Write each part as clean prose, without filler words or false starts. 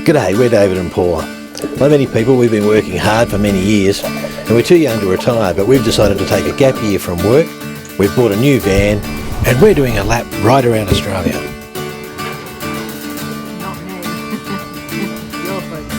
G'day, we're David and Paula. Like many people, we've been working hard for many years and we're too young to retire, but we've decided to take a gap year from work. We've bought a new van and we're doing a lap right around Australia. Not me. Your folks.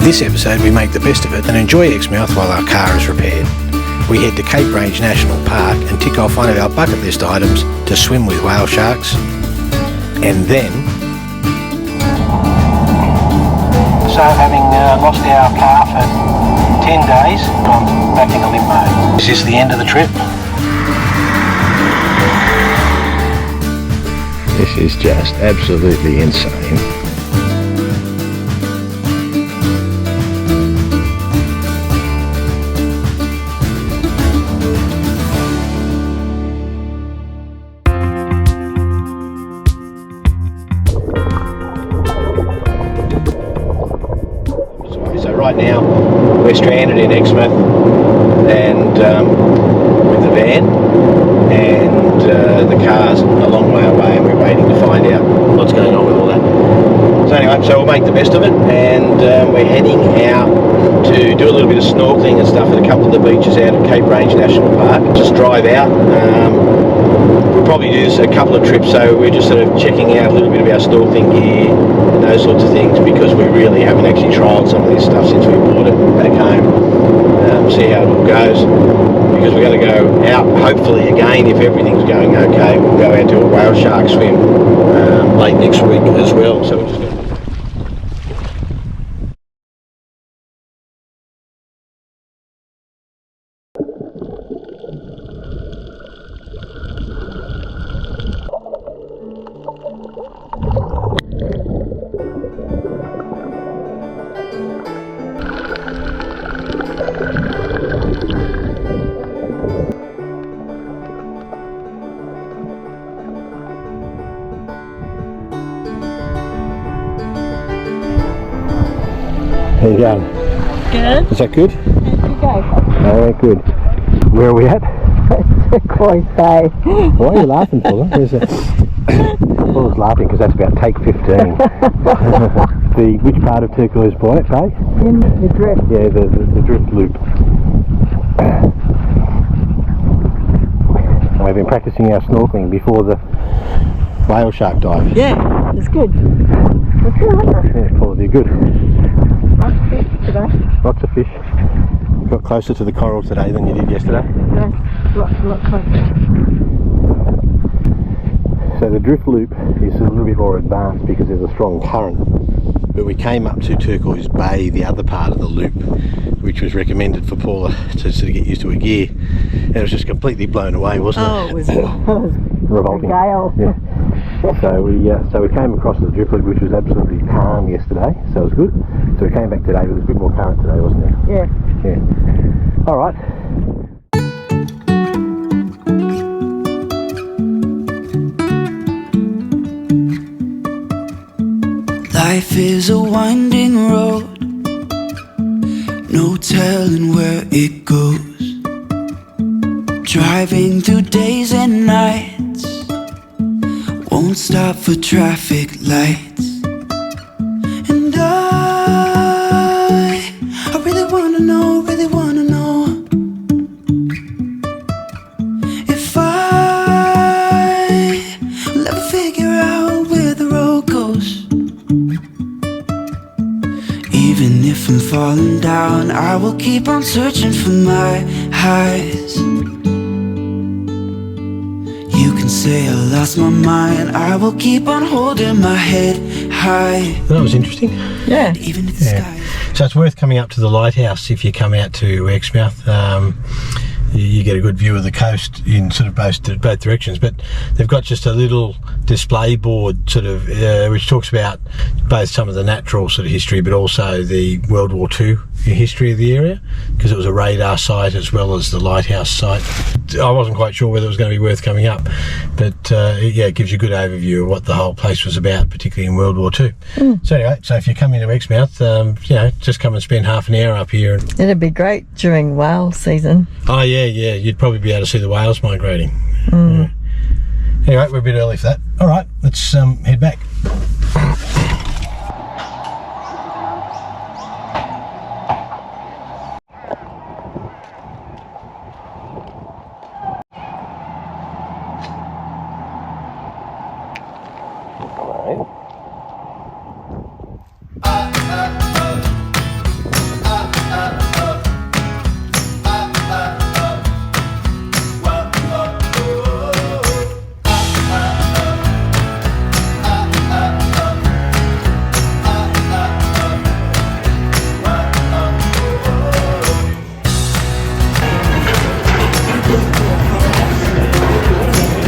This episode we make the best of it and enjoy Exmouth while our car is repaired. We head to Cape Range National Park and tick off one of our bucket list items to swim with whale sharks. And then... So having lost our car for 10 days, I'm back in a limbo. Is this the end of the trip? This is just absolutely insane. Right now we're stranded in Exmouth and with the van, and the car's a long way away and we're waiting to find out what's going on with all that. So anyway, so we'll make the best of it, and we're heading out to do a little bit of snorkelling and stuff at a couple of the beaches out at Cape Range National Park. Just drive out. We'll probably do this a couple of trips, so we're just sort of checking out a little bit of our snorkelling gear and those sorts of things, because we really haven't actually trialled some of this stuff since we bought it back home. See how it all goes, because we're going to go out hopefully again, if everything's going okay. We'll go out to a whale shark swim late next week as well. So we're just going to... How you going? Good. Is that good? How'd you go? Oh, good. Where are we at? Turquoise Bay. Why are you laughing, Paula? Where's that? Paula's laughing because that's about take 15. Which part of Turquoise Bay? In the drift. Yeah, the drift loop. And we've been practicing our snorkelling before the whale shark dive. Yeah, it's good. It's good, isn't it? Yeah, Paula, you're good. Lots of fish today. Lots of fish. You got closer to the coral today than you did yesterday. Yes, lots closer. So the drift loop is a little bit more advanced because there's a strong current. But we came up to Turquoise Bay, the other part of the loop, which was recommended for Paula to sort of get used to her gear. And it was just completely blown away, wasn't it? Oh, it was revolting. A gale. Yeah. So we came across the drift loop, which was absolutely calm yesterday, so it was good. So we came back today, there was a bit more current today, wasn't there? Yeah. Yeah. All right. Life is a winding road, no telling where it goes. Driving through days and nights, won't stop for traffic lights. And I really wanna know if I will ever figure out where the road goes. Even if I'm falling down, I will keep on searching for my highs. You can say I lost my mind, I will keep on holding my head high. That was interesting. Yeah. Even if the sky. So it's worth coming up to the lighthouse if you come out to Exmouth. You get a good view of the coast in sort of both directions, but they've got just a little display board sort of which talks about both some of the natural sort of history but also the World War II history of the area, because it was a radar site as well as the lighthouse site. I wasn't quite sure whether it was going to be worth coming up, but yeah, it gives you a good overview of what the whole place was about, particularly in World War II. So anyway, so if you come into Exmouth, you know, just come and spend half an hour up here. It'd be great during whale season. Oh yeah, you'd probably be able to see the whales migrating. Yeah. Anyway, we're a bit early for that. All right, let's head back.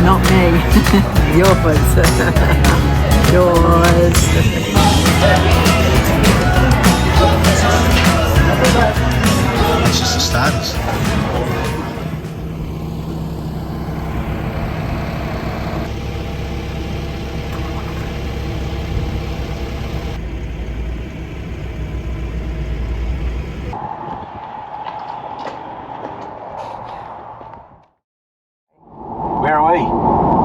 Not me. Yours. Yours. It's just the starters. Where are we?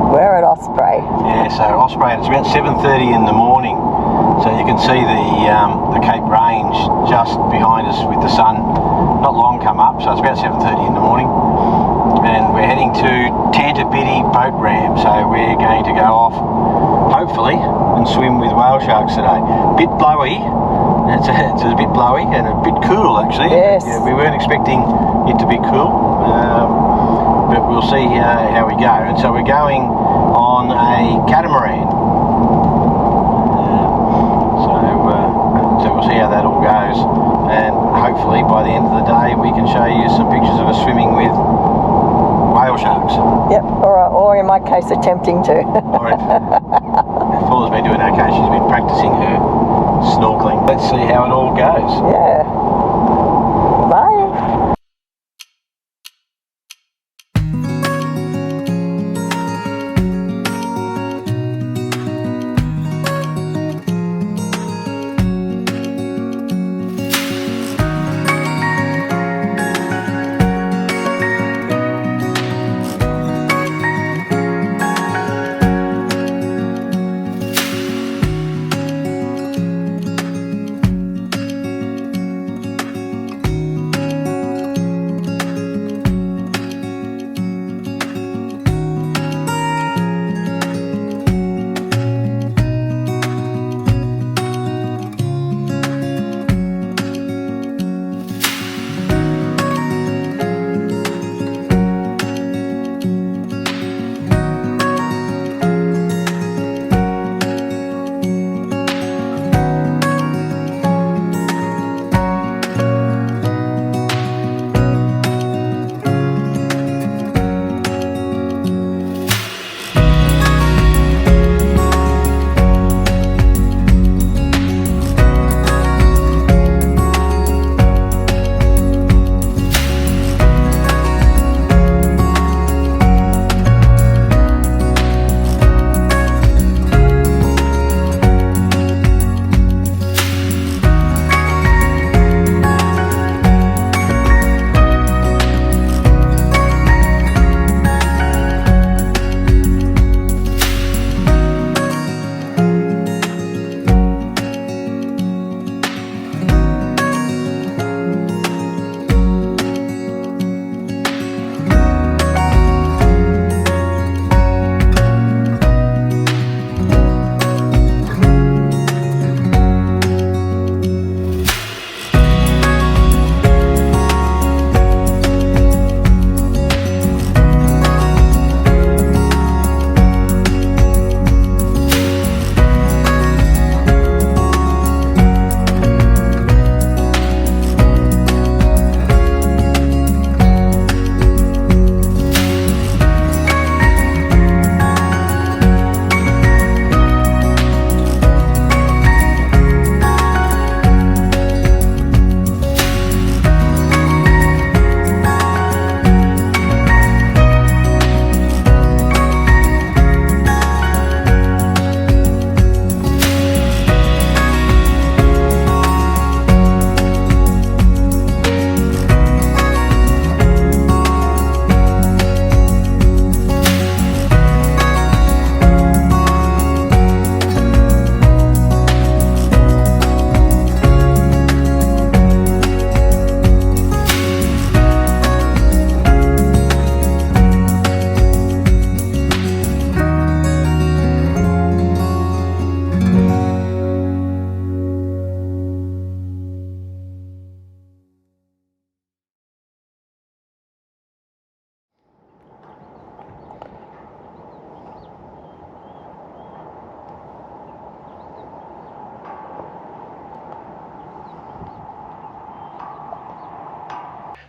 We're at Osprey. Yeah, so Osprey, and it's about 7:30 in the morning. So you can see the Cape Range just behind us with the sun not long come up. So it's about 7:30 in the morning, and we're heading to Tantabiddy boat ramp. So we're going to go off, hopefully, and swim with whale sharks today. Bit blowy. It's a bit blowy and a bit cool actually. Yes. Yeah, we weren't expecting it to be cool. But we'll see how we go. And so we're going on a catamaran. So we'll see how that all goes. And hopefully by the end of the day we can show you some pictures of us swimming with whale sharks. Yep, or in my case attempting to. Or if Paula's been doing okay, she's been practicing her snorkeling. Let's see how it all goes. Yeah. Bye.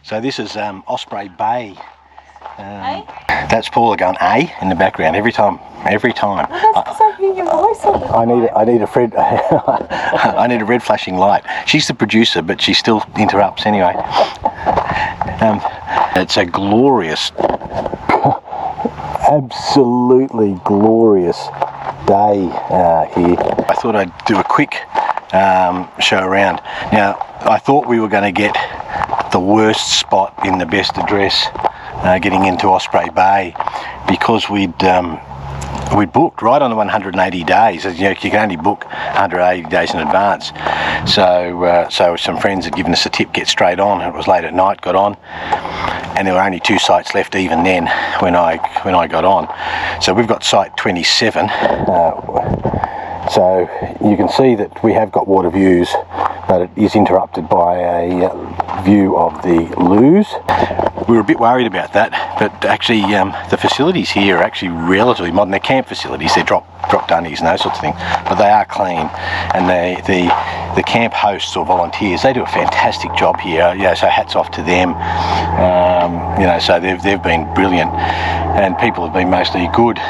So this is Osprey Bay. That's Paula going A in the background every time. Every time. Well, that's because I hear your voice all the time. I need a red I need a red flashing light. She's the producer, but she still interrupts anyway. It's a glorious, absolutely glorious day here. I thought I'd do a quick show around. Now, I thought we were going to get the worst spot in the best address getting into Osprey Bay, because we'd booked right on the 180 days. You know, you can only book 180 days in advance. So some friends had given us a tip, get straight on. It was late at night, got on, and there were only 2 sites left even then when I got on. So we've got site 27. So you can see that we have got water views, but it is interrupted by a view of the loos. We were a bit worried about that, but actually the facilities here are actually relatively modern. They're camp facilities, they're drop dunnies and those sorts of things, but they are clean, and the camp hosts or volunteers, they do a fantastic job here. Yeah, so hats off to them. You know, so they've been brilliant, and people have been mostly good.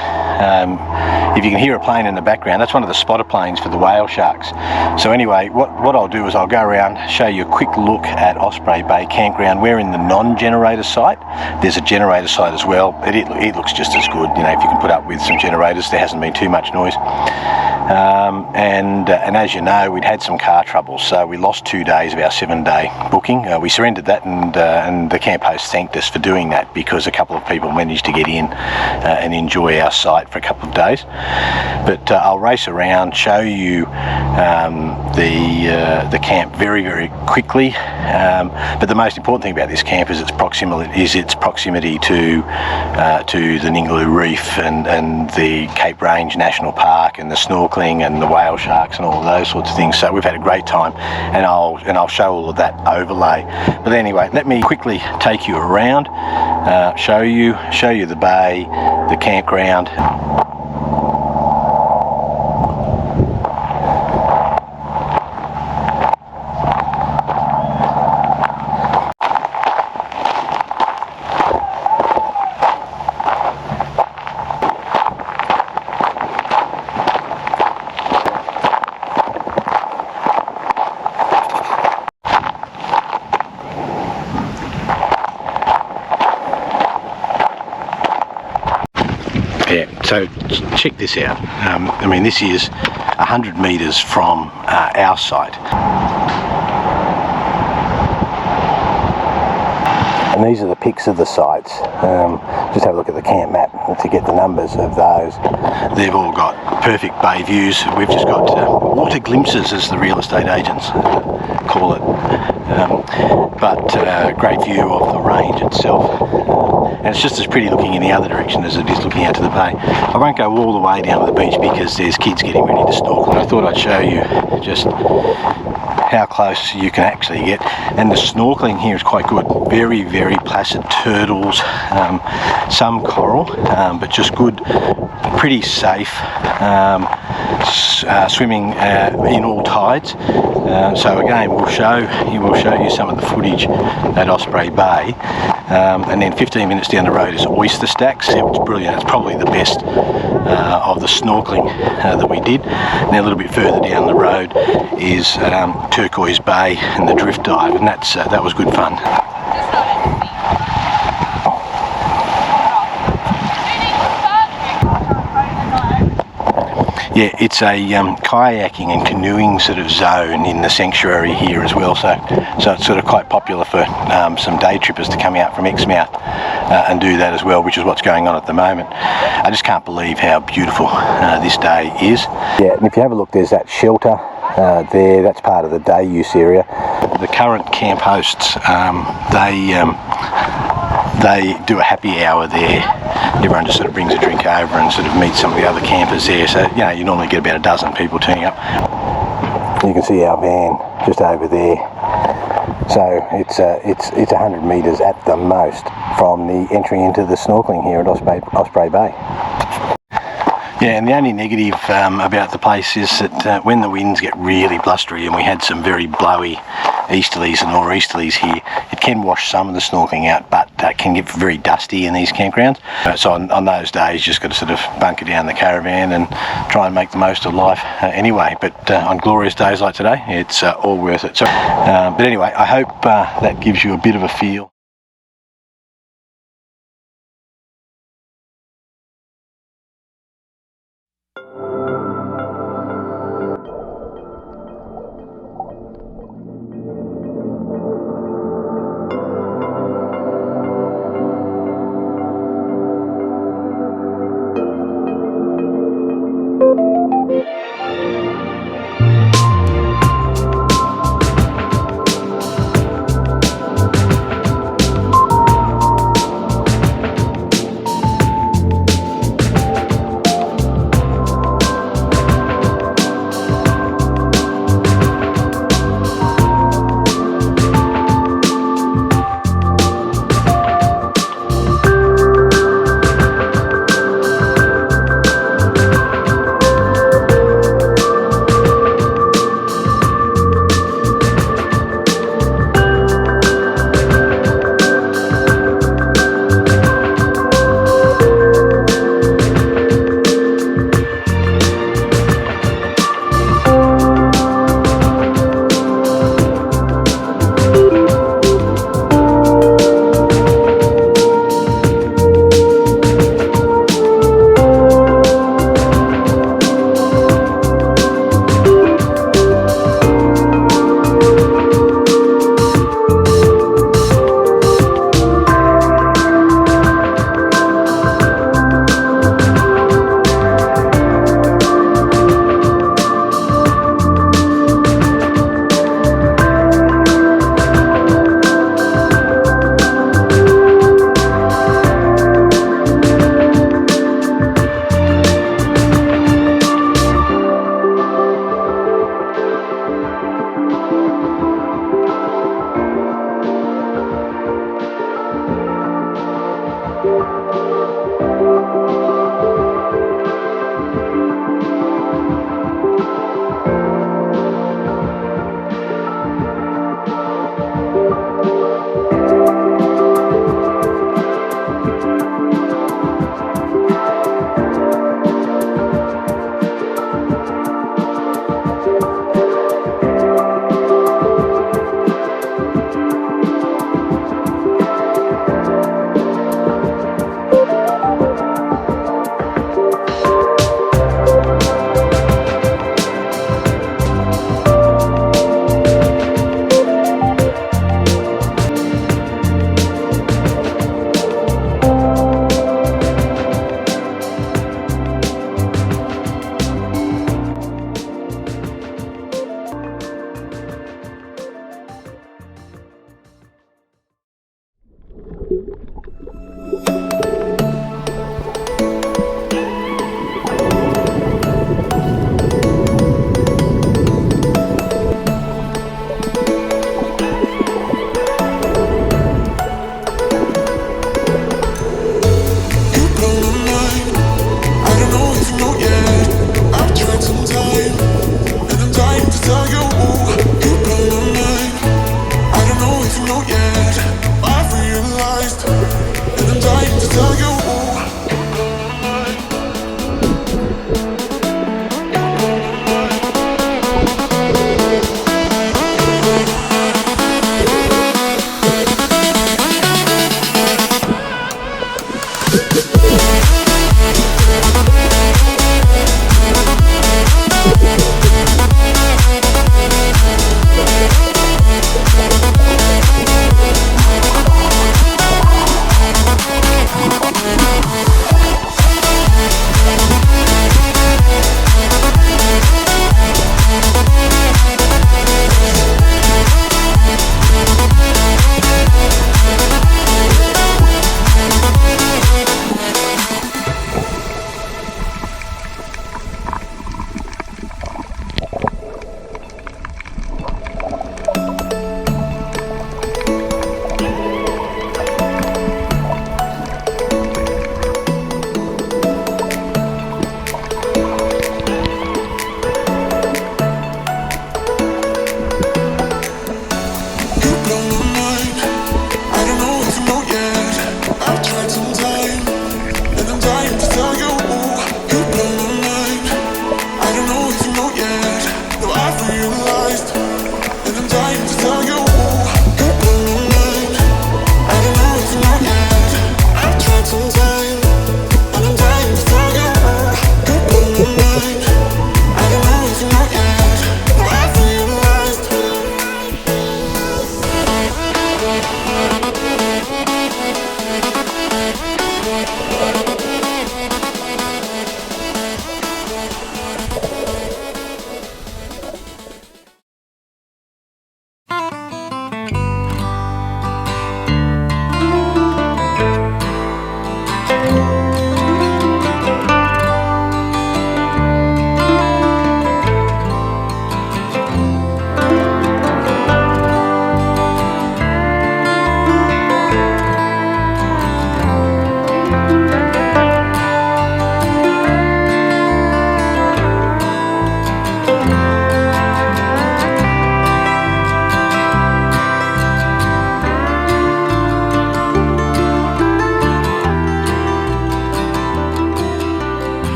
If you can hear a plane in the background, that's one of the spotter planes for the whale sharks. So anyway, what I'll do is I'll go around, show you a quick look at Osprey Bay Campground. We're in the non-generator site. There's a generator site as well. It looks just as good, you know, if you can put up with some generators. There hasn't been too much noise. And as you know, we'd had some car troubles, so we lost 2 days of our 7-day booking. We surrendered that, and the camp host thanked us for doing that, because a couple of people managed to get in and enjoy our site for a couple of days. But I'll race around, show you the camp very, very quickly. But the most important thing about this camp is its proximity to the Ningaloo Reef and the Cape Range National Park and the snorkelling and the whale sharks and all of those sorts of things. So we've had a great time, and I'll show all of that overlay. But anyway, let me quickly take you around, show you the bay, the campground. Yeah, so check this out. I mean, this is 100 metres from our site. And these are the pics of the sites. Just have a look at the camp map to get the numbers of those. They've all got perfect bay views. We've just got water glimpses, as the real estate agents call it. But great view of the range itself. And it's just as pretty looking in the other direction as it is looking out to the bay. I won't go all the way down to the beach because there's kids getting ready to snorkel. I thought I'd show you just how close you can actually get. And the snorkelling here is quite good. Very, very placid turtles, some coral, but just good, pretty safe. Swimming in all tides. So again, we'll show you some of the footage at Osprey Bay, and then 15 minutes down the road is Oyster Stacks. It's brilliant. It's probably the best of the snorkelling that we did. And then a little bit further down the road is Turquoise Bay and the drift dive, and that was good fun. Yeah, it's a kayaking and canoeing sort of zone in the sanctuary here as well, so it's sort of quite popular for some day trippers to come out from Exmouth and do that as well, which is what's going on at the moment. I just can't believe how beautiful this day is. Yeah, and if you have a look, there's that shelter there, that's part of the day use area. The current camp hosts, they do a happy hour there. Everyone just sort of brings a drink over and sort of meets some of the other campers there. So, you know, you normally get about a dozen people turning up. You can see our van just over there. So it's 100 metres at the most from the entry into the snorkelling here at Osprey Bay. Yeah, and the only negative about the place is that when the winds get really blustery, and we had some very blowy easterlies and nor'easterlies here, it can wash some of the snorkeling out, but it can get very dusty in these campgrounds. So on those days, you just got to sort of bunker down the caravan and try and make the most of life anyway. But on glorious days like today, it's all worth it. So, but anyway, I hope that gives you a bit of a feel.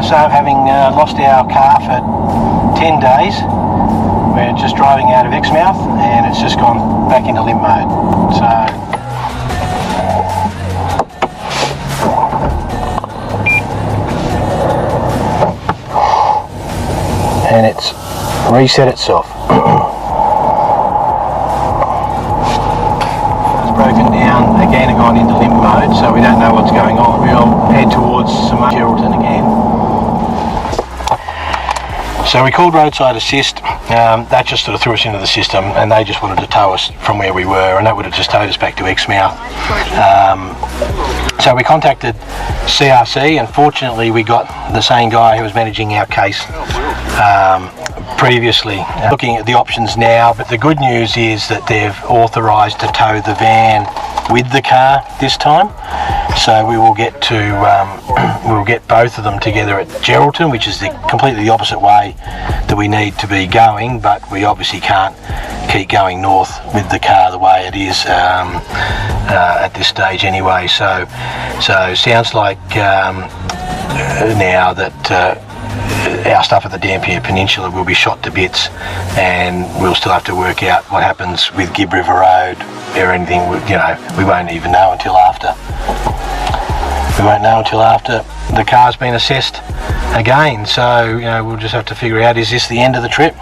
So having lost our car for 10 days, we're just driving out of Exmouth and it's just gone back into limp mode. So and it's reset itself. It's broken down again and gone into limp mode, so we don't know what's going on. We'll head towards Geraldton again. So we called roadside assist. That just sort of threw us into the system, and they just wanted to tow us from where we were, and that would have just towed us back to Exmouth. So we contacted CRC, and fortunately we got the same guy who was managing our case previously. Looking at the options now, but the good news is that they've authorised to tow the van with the car this time. So we will get to we'll get both of them together at Geraldton, which is completely the opposite way that we need to be going, but we obviously can't keep going north with the car the way it is at this stage anyway. So sounds like now that our stuff at the Dampier Peninsula will be shot to bits, and we'll still have to work out what happens with Gibb River Road or anything. You know, we won't even know until after. We won't know until after the car's been assessed again. So, you know, we'll just have to figure out, is this the end of the trip?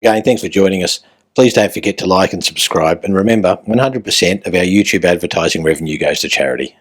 Again, thanks for joining us. Please don't forget to like and subscribe, and remember, 100% of our YouTube advertising revenue goes to charity.